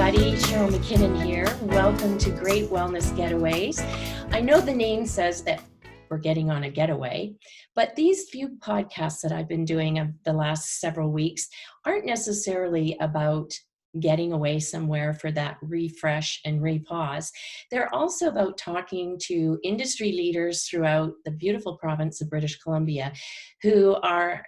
everybody. Cheryl MacKinnon here. Welcome to Great Wellness Getaways. I know the name says that we're getting on a getaway, but these few podcasts that I've been doing of the last several weeks aren't necessarily about getting away somewhere for that refresh and repause. They're also about talking to industry leaders throughout the beautiful province of British Columbia who are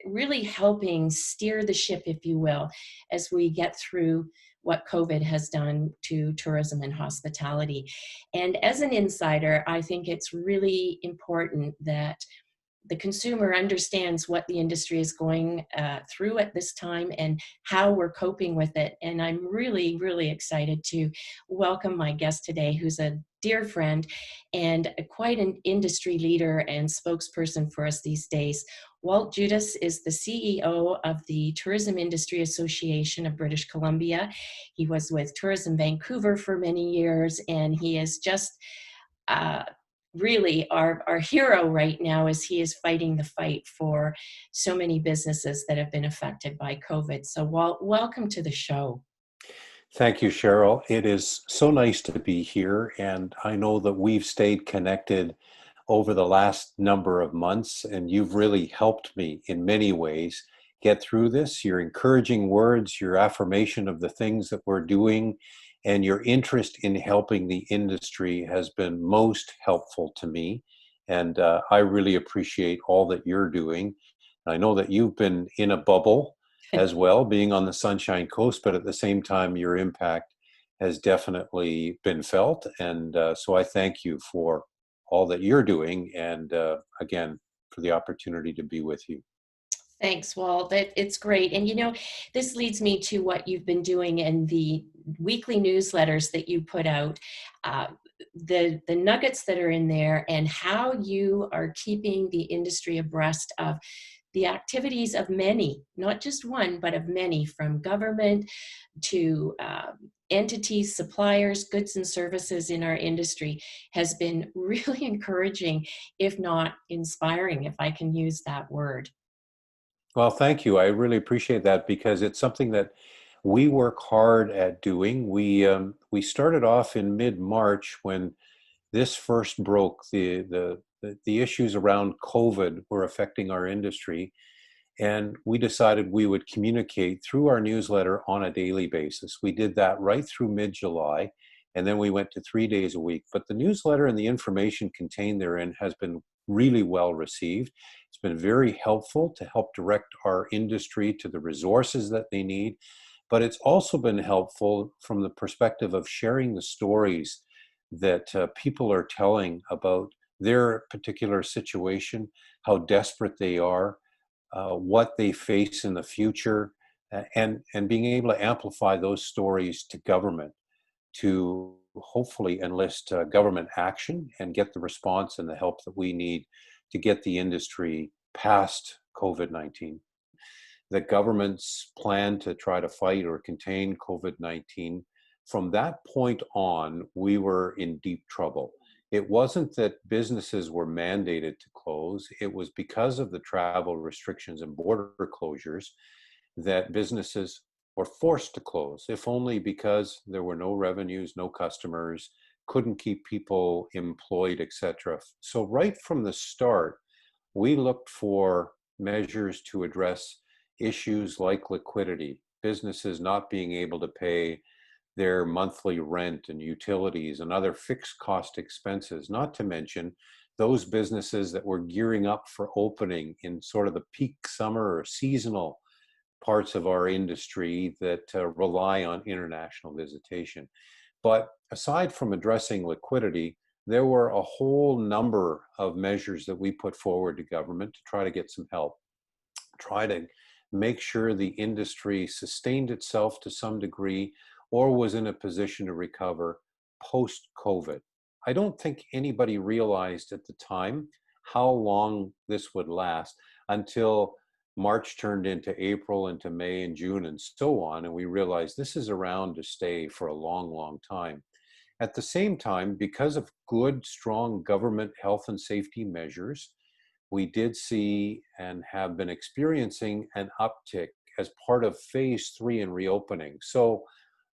really helping steer the ship, if you will, as we get through what COVID has done to tourism and hospitality. And as an insider, I think it's really important that the consumer understands what the industry is going through at this time and how we're coping with it. And I'm really, really excited to welcome my guest today, who's a dear friend and quite an industry leader and spokesperson for us these days. Walt Judas is the CEO of the Tourism Industry Association of British Columbia. He was with Tourism Vancouver for many years, and he is just really our hero right now as he is fighting the fight for so many businesses that have been affected by COVID. So Walt, welcome to the show. Thank you, Cheryl. It is so nice to be here, and I know that we've stayed connected over the last number of months, and you've really helped me in many ways get through this. Your encouraging words, your affirmation of the things that we're doing, and your interest in helping the industry has been most helpful to me, and I really appreciate all that you're doing. I know that you've been in a bubble as well, being on the Sunshine Coast, but at the same time, your impact has definitely been felt. And so I thank you for all that you're doing, and again, for the opportunity to be with you. Thanks, Walt. It's great. And you know, this leads me to what you've been doing in the weekly newsletters that you put out, the nuggets that are in there, and how you are keeping the industry abreast of the activities of many, not just one, but of many, from government to entities, suppliers, goods and services in our industry, has been really encouraging, if not inspiring, if I can use that word. Well, thank you. I really appreciate that because it's something that we work hard at doing. We started off in mid-March when this first broke. The issues around COVID were affecting our industry, and we decided we would communicate through our newsletter on a daily basis. We did that right through mid-July, and then we went to 3 days a week. But the newsletter and the information contained therein has been really well received. It's been very helpful to help direct our industry to the resources that they need, but it's also been helpful from the perspective of sharing the stories that people are telling about their particular situation, how desperate they are, what they face in the future, and being able to amplify those stories to government to hopefully enlist government action and get the response and the help that we need to get the industry past COVID-19. The government's plan to try to fight or contain COVID-19, from that point on, we were in deep trouble. It wasn't that businesses were mandated to close. It was because of the travel restrictions and border closures that businesses were forced to close, if only because there were no revenues, no customers, couldn't keep people employed, etc. So right from the start, we looked for measures to address issues like liquidity, businesses not being able to pay their monthly rent and utilities and other fixed cost expenses, not to mention those businesses that were gearing up for opening in sort of the peak summer or seasonal parts of our industry that rely on international visitation. But aside from addressing liquidity, there were a whole number of measures that we put forward to government to try to get some help, try to make sure the industry sustained itself to some degree or was in a position to recover post-COVID. I don't think anybody realized at the time how long this would last until March turned into April, into May and June and so on, and we realized this is around to stay for a long, long time. At the same time, because of good, strong government health and safety measures, we did see and have been experiencing an uptick as part of phase 3 in reopening. So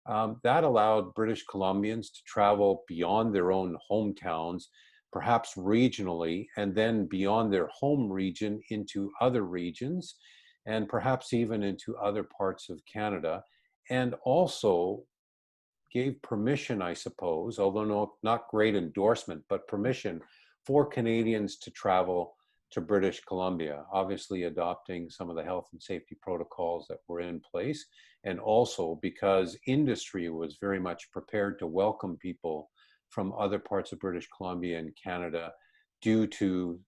That allowed British Columbians to travel beyond their own hometowns, perhaps regionally, and then beyond their home region into other regions, and perhaps even into other parts of Canada, and also gave permission, I suppose, although not great endorsement, but permission for Canadians to travel to British Columbia, obviously adopting some of the health and safety protocols that were in place, and also because industry was very much prepared to welcome people from other parts of British Columbia and Canada due to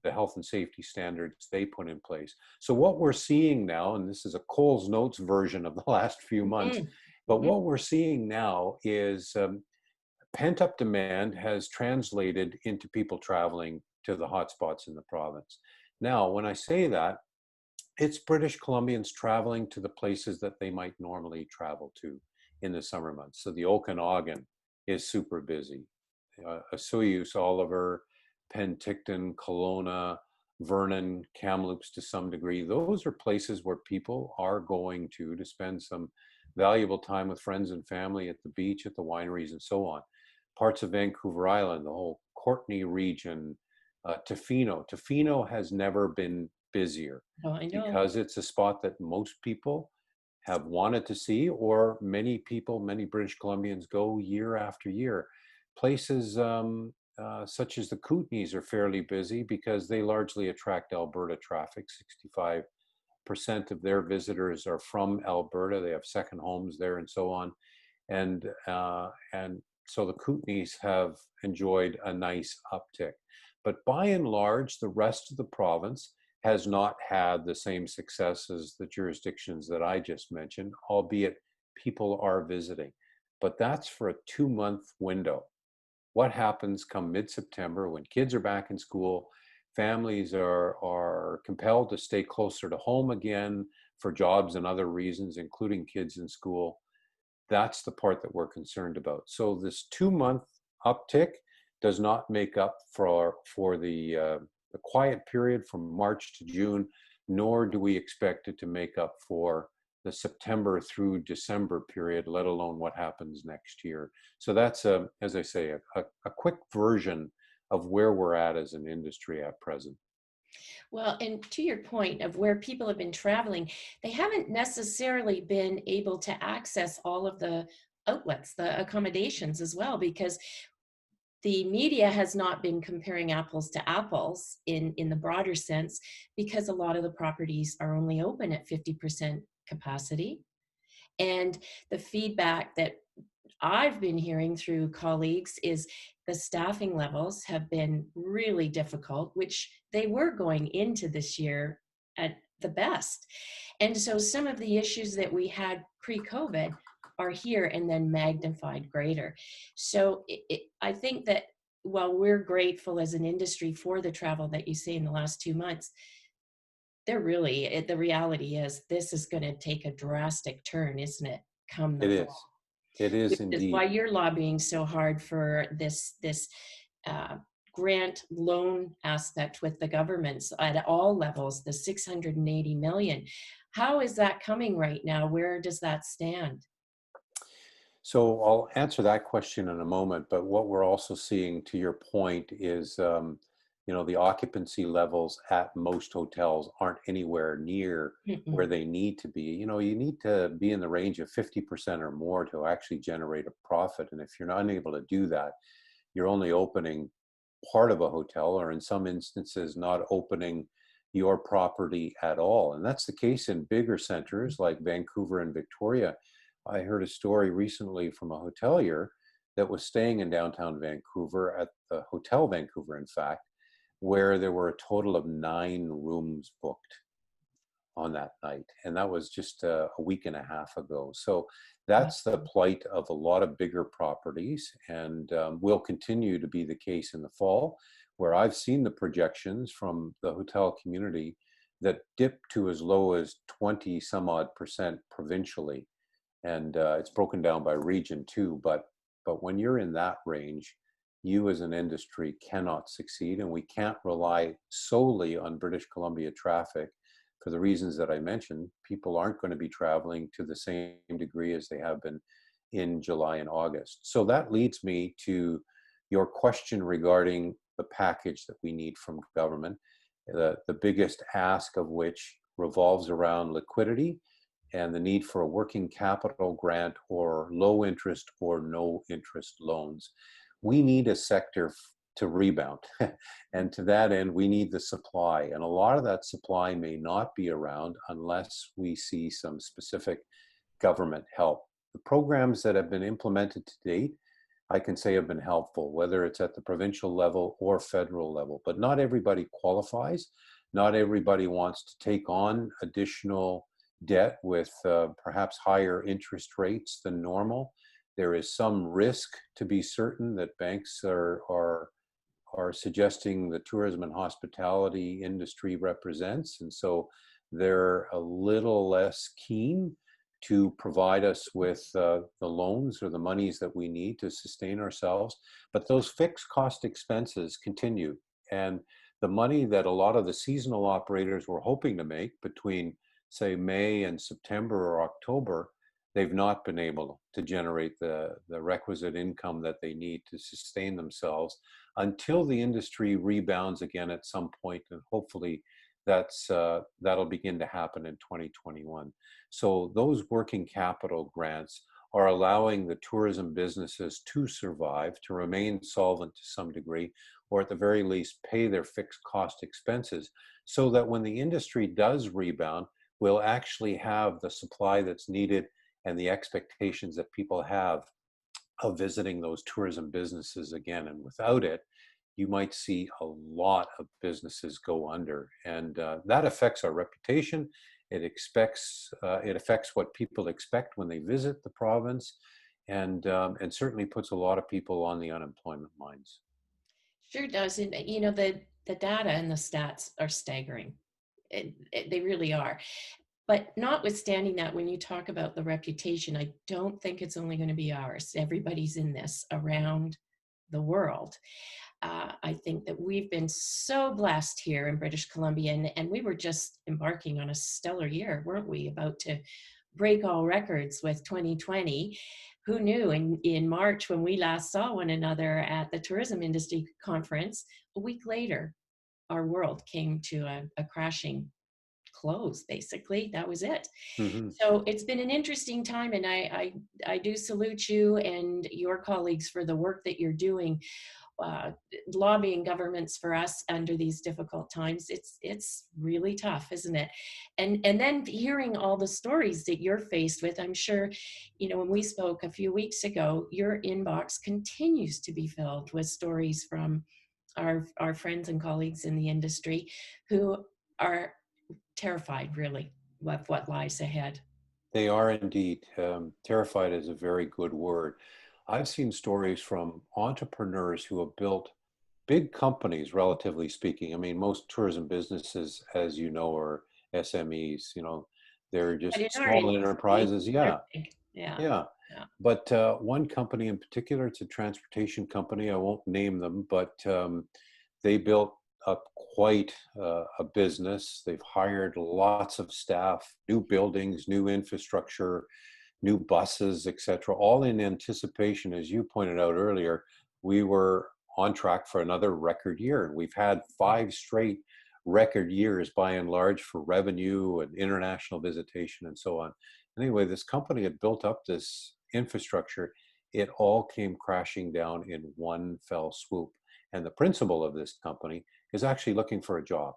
the health and safety standards they put in place. So what we're seeing now, and this is a Coles Notes version of the last few months, Mm-hmm. but what we're seeing now is pent-up demand has translated into people traveling to the hotspots in the province. Now, when I say that, it's British Columbians traveling to the places that they might normally travel to in the summer months. So the Okanagan is super busy. Osoyoos, Oliver, Penticton, Kelowna, Vernon, Kamloops to some degree. Those are places where people are going to spend some valuable time with friends and family at the beach, at the wineries, and so on. Parts of Vancouver Island, the whole Courtenay region, Tofino. Tofino has never been busier Oh, I know. because it's a spot that most people have wanted to see, or many people, many British Columbians go year after year. Places such as the Kootenays are fairly busy because they largely attract Alberta traffic. 65% of their visitors are from Alberta. They have second homes there and so on. And so the Kootenays have enjoyed a nice uptick. But by and large, the rest of the province has not had the same success as the jurisdictions that I just mentioned, albeit people are visiting. But that's for a 2-month window. What happens come mid-September when kids are back in school, families are compelled to stay closer to home again for jobs and other reasons, including kids in school? That's the part that we're concerned about. So this 2-month uptick does not make up for the quiet period from March to June, nor do we expect it to make up for the September through December period, let alone what happens next year. So that's, as I say, a quick version of where we're at as an industry at present. Well, and to your point of where people have been traveling, they haven't necessarily been able to access all of the outlets, the accommodations as well, because the media has not been comparing apples to apples in the broader sense, because a lot of the properties are only open at 50% capacity. And the feedback that I've been hearing through colleagues is the staffing levels have been really difficult, which they were going into this year at the best. And so some of the issues that we had pre-COVID are here and then magnified greater. So I think that while we're grateful as an industry for the travel that you see in the last 2 months, the reality is this is going to take a drastic turn, isn't it? Come the It fall, is. It is which is why indeed. you're lobbying so hard for this uh, grant loan aspect with the governments at all levels, the 680 million. How is that coming right now? Where does that stand? So I'll answer that question in a moment, but what we're also seeing, to your point, is the occupancy levels at most hotels aren't anywhere near where Mm-mm. they need to be. You need to be in the range of 50% or more to actually generate a profit. And if you're not able to do that, you're only opening part of a hotel, or in some instances, not opening your property at all. And that's the case in bigger centers like Vancouver and Victoria. I heard a story recently from a hotelier that was staying in downtown Vancouver at the Hotel Vancouver, in fact, where there were a total of 9 rooms booked on that night. And that was just a week and a half ago. So that's the plight of a lot of bigger properties, and will continue to be the case in the fall, where I've seen the projections from the hotel community that dip to as low as 20 some odd percent provincially. And it's broken down by region too. But when you're in that range, you as an industry cannot succeed, and we can't rely solely on British Columbia traffic for the reasons that I mentioned. People aren't going to be traveling to the same degree as they have been in July and August. So that leads me to your question regarding the package that we need from government, the biggest ask of which revolves around liquidity and the need for a working capital grant or low interest or no interest loans. We need a sector to rebound. And to that end, we need the supply. And a lot of that supply may not be around unless we see some specific government help. The programs that have been implemented to date, I can say have been helpful, whether it's at the provincial level or federal level. But not everybody qualifies. Not everybody wants to take on additional debt with perhaps higher interest rates than normal. There is some risk, to be certain, that banks are suggesting the tourism and hospitality industry represents. And so they're a little less keen to provide us with the loans or the monies that we need to sustain ourselves. But those fixed cost expenses continue. And the money that a lot of the seasonal operators were hoping to make between, say, May and September or October, they've not been able to generate the requisite income that they need to sustain themselves until the industry rebounds again at some point, and hopefully that'll begin to happen in 2021. So those working capital grants are allowing the tourism businesses to survive, to remain solvent to some degree, or at the very least pay their fixed cost expenses, so that when the industry does rebound, we'll actually have the supply that's needed and the expectations that people have of visiting those tourism businesses again. And without it, you might see a lot of businesses go under. And that affects our reputation. It affects what people expect when they visit the province, and certainly puts a lot of people on the unemployment lines. Sure does. And the data and the stats are staggering. They really are. But notwithstanding that, when you talk about the reputation, I don't think it's only going to be ours. Everybody's in this around the world. I think that we've been so blessed here in British Columbia, and we were just embarking on a stellar year, weren't we? About to break all records with 2020. Who knew in March, when we last saw one another at the tourism industry conference, a week later, our world came to a crashing close. Basically, that was it. Mm-hmm. So it's been an interesting time, and I do salute you and your colleagues for the work that you're doing, lobbying governments for us under these difficult times. It's really tough, isn't it? And then hearing all the stories that you're faced with, I'm sure, when we spoke a few weeks ago, your inbox continues to be filled with stories from our friends and colleagues in the industry who are terrified, really, of what lies ahead. They are indeed. Terrified is a very good word. I've seen stories from entrepreneurs who have built big companies, relatively speaking. I mean, most tourism businesses, as you know, are SMEs. They're But just in our small industry, enterprises. they're Yeah, big. Yeah, yeah. yeah. But one company in particular, it's a transportation company. I won't name them, but they built up quite a business. They've hired lots of staff, new buildings, new infrastructure, new buses, etc., all in anticipation. As you pointed out earlier, we were on track for another record year. And we've had 5 straight record years by and large for revenue and international visitation and so on. Anyway, this company had built up this infrastructure. It all came crashing down in one fell swoop. And the principal of this company is actually looking for a job.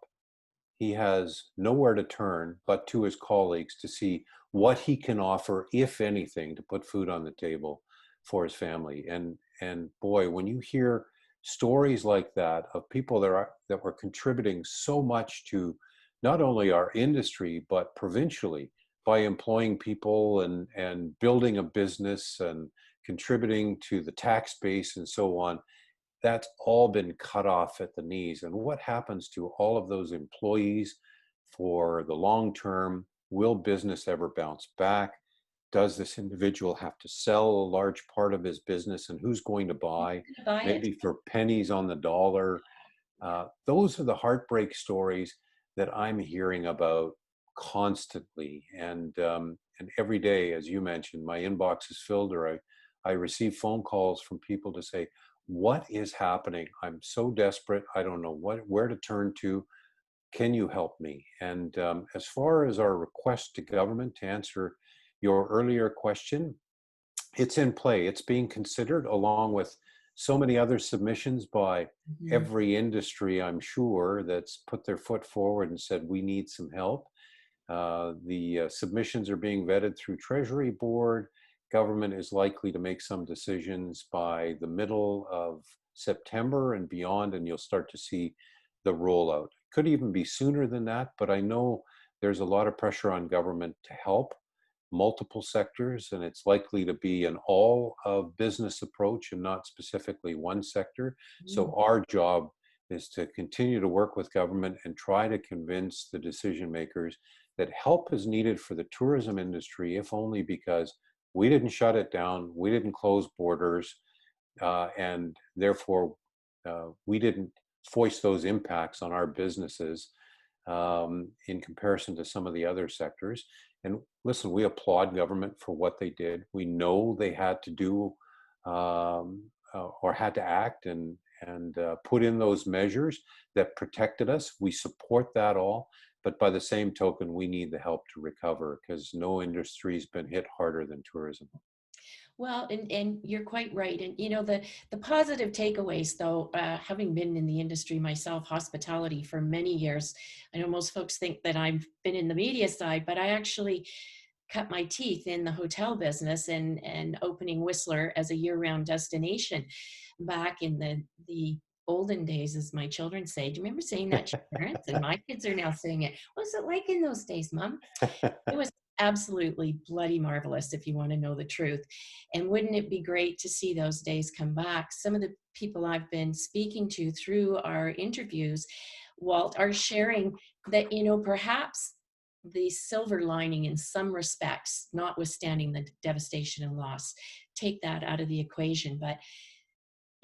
He has nowhere to turn but to his colleagues to see what he can offer, if anything, to put food on the table for his family. And boy, when you hear stories like that of people that were contributing so much to not only our industry but provincially by employing people and building a business and contributing to the tax base and so on, that's all been cut off at the knees. And what happens to all of those employees for the long term? Will business ever bounce back? Does this individual have to sell a large part of his business, and who's going to buy? Buy it. Maybe for pennies on the dollar. Those are the heartbreak stories that I'm hearing about constantly. And every day, as you mentioned, my inbox is filled, or I receive phone calls from people to say, what is happening? I'm so desperate. I don't know where to turn to. Can you help me? And as far as our request to government, to answer your earlier question, it's in play. It's being considered along with so many other submissions by Mhm. every industry, I'm sure, that's put their foot forward and said, we need some help. The submissions are being vetted through Treasury Board. Government is likely to make some decisions by the middle of September and beyond, and you'll start to see the rollout. Could even be sooner than that, but I know there's a lot of pressure on government to help multiple sectors, and it's likely to be an all of business approach and not specifically one sector. Mm. So our job is to continue to work with government and try to convince the decision makers that help is needed for the tourism industry, if only because we didn't shut it down, we didn't close borders, and therefore we didn't foist those impacts on our businesses in comparison to some of the other sectors. And listen, we applaud government for what they did. We know they had to do or had to act and put in those measures that protected us. We support that all. But by the same token, we need the help to recover because no industry's been hit harder than tourism. Well, and you're quite right. And you know, the positive takeaways, though, having been in the industry myself, hospitality for many years, I know most folks think that I've been in the media side, but I actually cut my teeth in the hotel business and opening Whistler as a year-round destination back in the olden days, as my children say. Do you remember saying that to your parents? And my kids are now saying it. What was it like in those days, Mom? It was absolutely bloody marvelous, if you want to know the truth. And wouldn't it be great to see those days come back? Some of the people I've been speaking to through our interviews, Walt, are sharing that, you know, perhaps the silver lining in some respects, notwithstanding the devastation and loss, take that out of the equation. But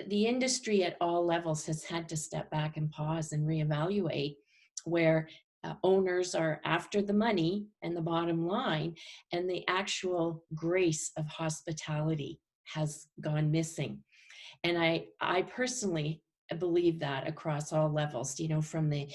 the industry at all levels has had to step back and pause and reevaluate where owners are after the money and the bottom line, and the actual grace of hospitality has gone missing. And I personally believe that across all levels, you know, from the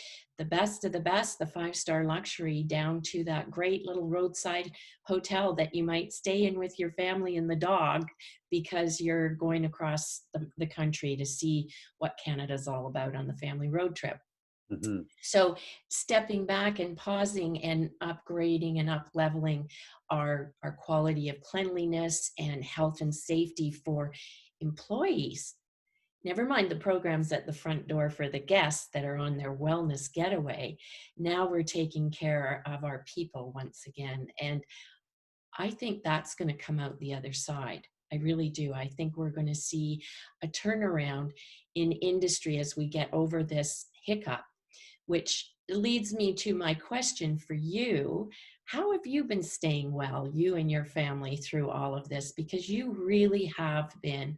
best of the best, the five-star luxury, down to that great little roadside hotel that you might stay in with your family and the dog because you're going across the country to see what Canada's all about on the family road trip. Hmm. So stepping back and pausing and upgrading and up leveling our quality of cleanliness and health and safety for employees. Never mind the programs at the front door for the guests that are on their wellness getaway. Now we're taking care of our people once again. And I think that's going to come out the other side. I really do. I think we're going to see a turnaround in industry as we get over this hiccup, which leads me to my question for you. How have you been staying well, you and your family, through all of this? Because you really have been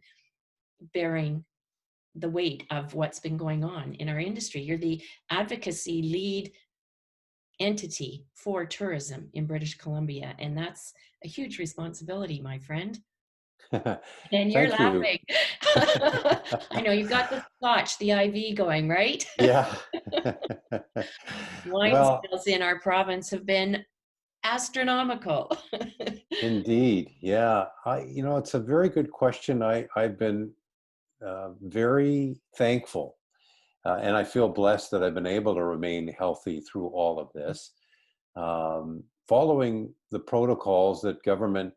bearing the weight of what's been going on in our industry. You're the advocacy lead entity for tourism in British Columbia, and that's a huge responsibility, my friend. And you're Thank you. laughing. I know you've got the scotch, the IV going, right? Yeah. Wine Well, sales in our province have been astronomical. indeed. Yeah. It's a very good question. I've been very thankful and I feel blessed that I've been able to remain healthy through all of this. Following the protocols that government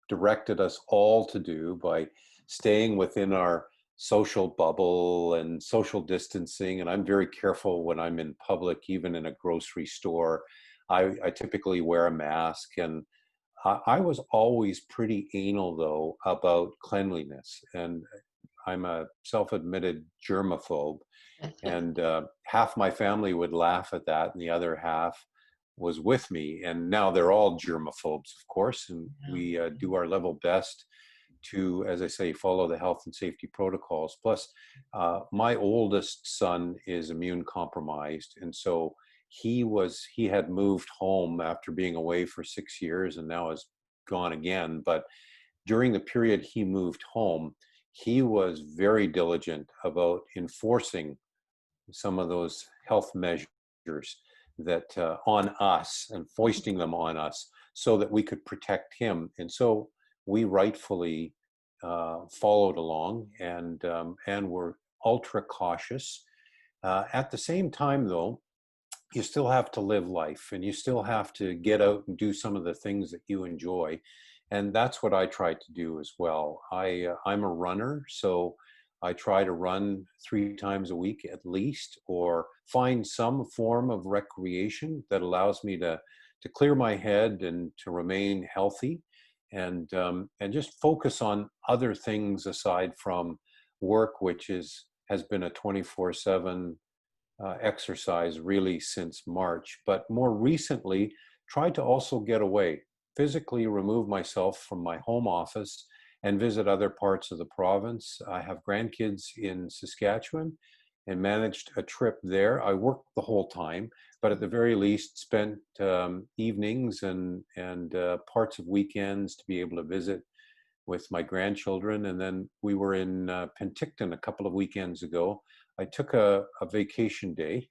directed us all to do by staying within our social bubble and social distancing. And I'm very careful when I'm in public, even in a grocery store. I typically wear a mask, and I was always pretty anal though about cleanliness. And I'm a self-admitted germaphobe, and half my family would laugh at that, and the other half was with me. And now they're all germaphobes, of course, and we do our level best to, as I say, follow the health and safety protocols. Plus, my oldest son is immune compromised, and so he had moved home after being away for 6 years and now has gone again. But during the period he moved home, he was very diligent about enforcing some of those health measures that on us and foisting them on us so that we could protect him. And so we rightfully followed along and were ultra cautious. At the same time, though, you still have to live life and you still have to get out and do some of the things that you enjoy. And that's what I try to do as well. I'm a runner, so I try to run 3 times a week at least, or find some form of recreation that allows me to clear my head and to remain healthy, and just focus on other things aside from work, which has been a 24/7 exercise really since March. But more recently, tried to also get away, physically remove myself from my home office and visit other parts of the province. I have grandkids in Saskatchewan and managed a trip there. I worked the whole time, but at the very least spent evenings and parts of weekends to be able to visit with my grandchildren. And then we were in Penticton a couple of weekends ago. I took a vacation day,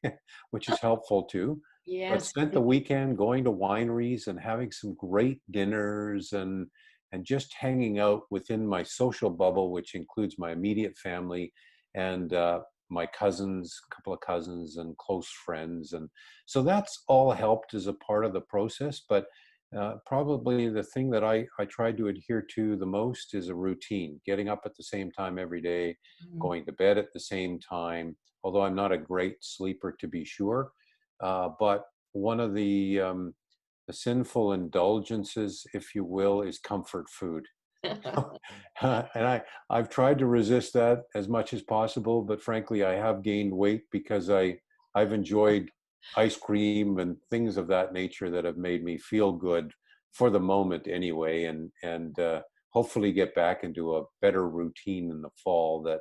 which is helpful too, but Yes. spent the weekend going to wineries and having some great dinners and just hanging out within my social bubble, which includes my immediate family and my cousins, a couple of cousins and close friends. And so that's all helped as a part of the process. But probably the thing that I try to adhere to the most is a routine, getting up at the same time every day, Mhm. going to bed at the same time, although I'm not a great sleeper to be sure. But one of the sinful indulgences, if you will, is comfort food. I've tried to resist that as much as possible, but frankly, I have gained weight because I've enjoyed ice cream and things of that nature that have made me feel good for the moment anyway, and hopefully get back into a better routine in the fall that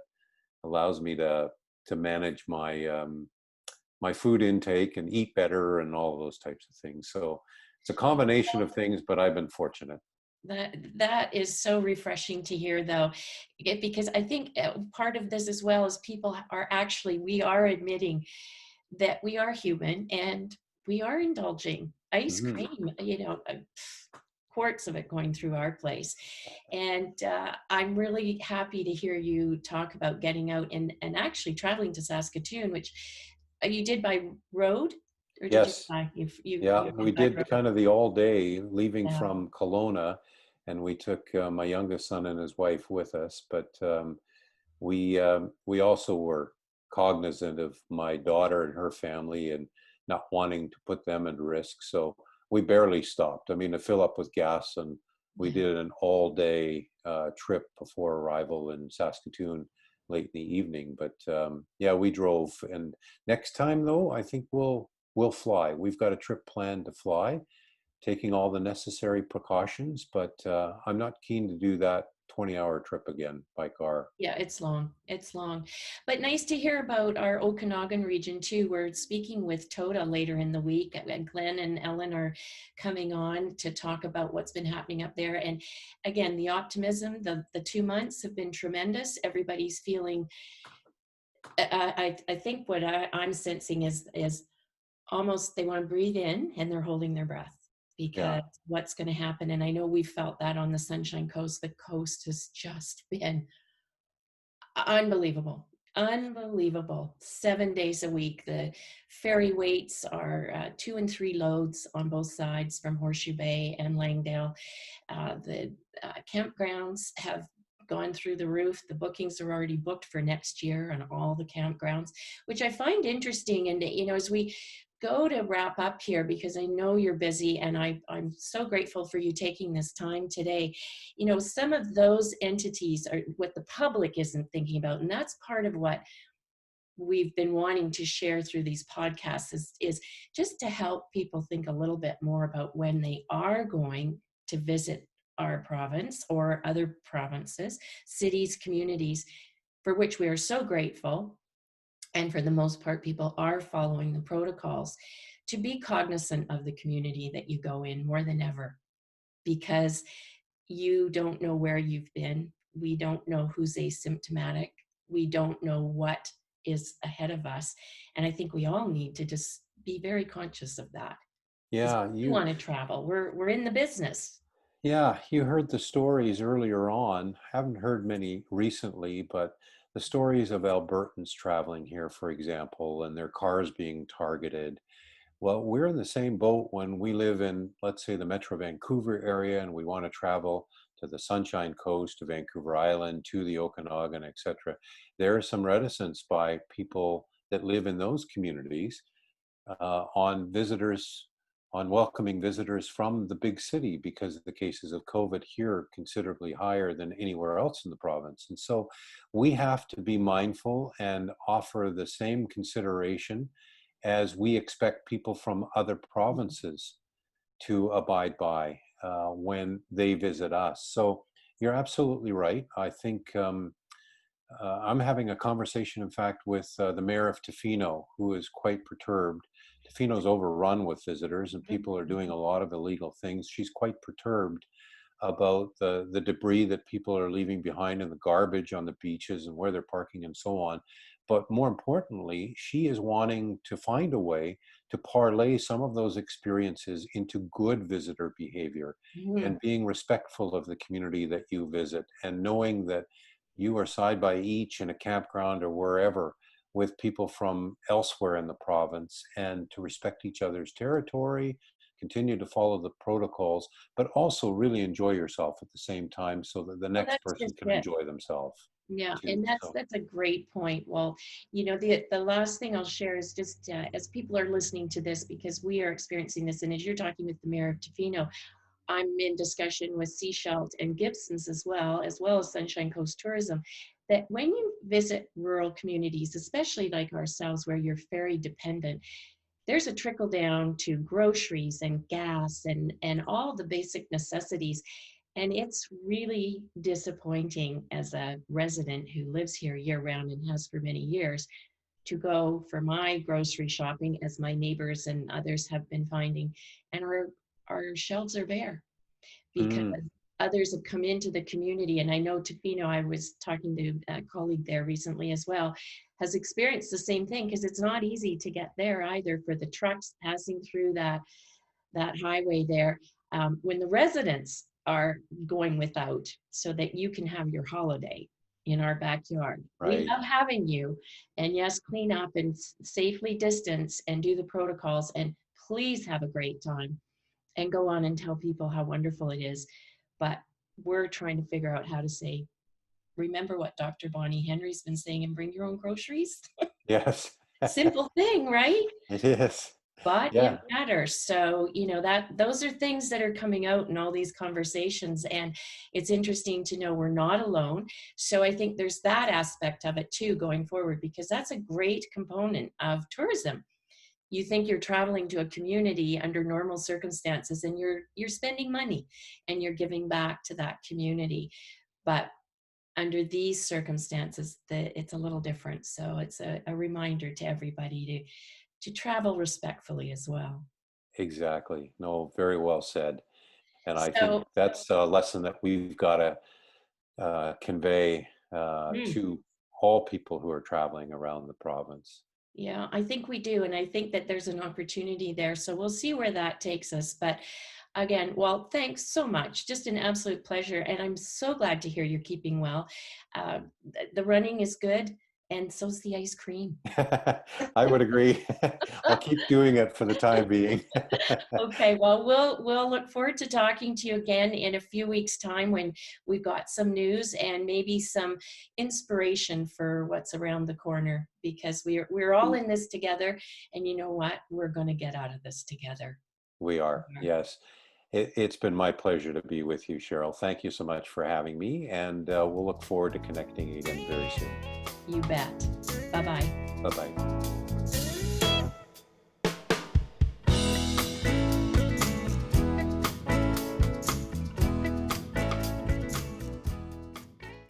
allows me to manage my food intake and eat better and all of those types of things. So it's a combination of things, but I've been fortunate. That is so refreshing to hear, though, because I think part of this as well is people are actually, we are admitting that we are human and we are indulging ice Mhm. cream, quarts of it going through our place. And I'm really happy to hear you talk about getting out and actually traveling to Saskatoon, which you did by road, or did you Yes. fly? Yeah, You we went by did road. kind of the all day leaving Yeah. from Kelowna, and we took my youngest son and his wife with us. But we also were cognizant of my daughter and her family and not wanting to put them at risk. So we barely stopped. I mean, to fill up with gas, and we Yeah. did an all day trip before arrival in Saskatoon late in the evening. But yeah, we drove. And next time, though, I think we'll fly. We've got a trip planned to fly, taking all the necessary precautions, but I'm not keen to do that 20-hour trip again by car. Yeah, it's long. It's long. But nice to hear about our Okanagan region too. We're speaking with Toda later in the week. Glenn and Ellen are coming on to talk about what's been happening up there. And again, the optimism, the 2 months have been tremendous. Everybody's feeling, I think what I'm sensing is almost they want to breathe in and they're holding their breath Yeah, because what's going to happen. And I know we've felt that on the Sunshine Coast. The coast has just been unbelievable. Unbelievable. 7 days a week. The ferry waits are 2 and 3 loads on both sides from Horseshoe Bay and Langdale. The campgrounds have gone through the roof. The bookings are already booked for next year on all the campgrounds, which I find interesting. And, as we go to wrap up here, because I know you're busy and I'm so grateful for you taking this time today. Some of those entities are what the public isn't thinking about. And that's part of what we've been wanting to share through these podcasts is just to help people think a little bit more about when they are going to visit our province or other provinces, cities, communities, for which we are so grateful. and for the most part, people are following the protocols, to be cognizant of the community that you go in more than ever, because you don't know where you've been. We don't know who's asymptomatic. We don't know what is ahead of us. And I think we all need to just be very conscious of that. Because Yeah, we want to travel. We're in the business. you heard the stories earlier on. Haven't heard many recently, but the stories of Albertans traveling here, for example, and their cars being targeted. Well, we're in the same boat when we live in, let's say, the Metro Vancouver area, and we want to travel to the Sunshine Coast, to Vancouver Island, to the Okanagan, etc. There is some reticence by people that live in those communities on visitors, on welcoming visitors from the big city, because the cases of COVID here are considerably higher than anywhere else in the province. And so we have to be mindful and offer the same consideration as we expect people from other provinces to abide by when they visit us. So you're absolutely right. I think I'm having a conversation, in fact, with the mayor of Tofino, who is quite perturbed. Tofino's overrun with visitors, and people are doing a lot of illegal things. She's quite perturbed about the debris that people are leaving behind in the garbage on the beaches and where they're parking and so on. But more importantly, she is wanting to find a way to parlay some of those experiences into good visitor behavior Mhm. and being respectful of the community that you visit, and knowing that you are side by each in a campground or wherever with people from elsewhere in the province, and to respect each other's territory, continue to follow the protocols, but also really enjoy yourself at the same time so that the Well, next that's person just can it. enjoy themselves Yeah, too. and So, that's a great point. Well, the last thing I'll share is just as people are listening to this, because we are experiencing this, and as you're talking with the mayor of Tofino, I'm in discussion with Seashell and Gibson's as well as Sunshine Coast Tourism, that when you visit rural communities, especially like ourselves, where you're very dependent, there's a trickle down to groceries and gas and all the basic necessities. And it's really disappointing as a resident who lives here year round and has for many years, to go for my grocery shopping, as my neighbors and others have been finding, and our shelves are bare because mm, others have come into the community. And I know Tofino, I was talking to a colleague there recently as well, has experienced the same thing, because it's not easy to get there either for the trucks passing through that highway there, when the residents are going without so that you can have your holiday in our backyard. We right. love having you. And yes, clean up and safely distance and do the protocols, and please have a great time and go on and tell people how wonderful it is. But we're trying to figure out how to say, remember what Dr. Bonnie Henry's been saying, and bring your own groceries. Yes, Simple thing, right? it is. But it Yeah, matters. So, that those are things that are coming out in all these conversations. And it's interesting to know we're not alone. So I think there's that aspect of it too going forward, because that's a great component of tourism. You think you're traveling to a community under normal circumstances, and you're spending money and you're giving back to that community. But under these circumstances, it's a little different. So it's a reminder to everybody to travel respectfully as well. exactly. No, very well said. And I think So, that's a lesson that we've got to convey hmm, to all people who are traveling around the province. yeah, I think we do. And I think that there's an opportunity there. So we'll see where that takes us. But again, Walt, thanks so much. Just an absolute pleasure. And I'm so glad to hear you're keeping well. The running is good, and so's the ice cream. I would agree. I'll keep doing it for the time being. Okay, well, we'll look forward to talking to you again in a few weeks' time, when we've got some news and maybe some inspiration for what's around the corner, because we're all in this together, and you know what? We're going to get out of this together. We are, yes. It's been my pleasure to be with you, Cheryl. Thank you so much for having me, and we'll look forward to connecting again very soon. You bet. Bye-bye. Bye bye.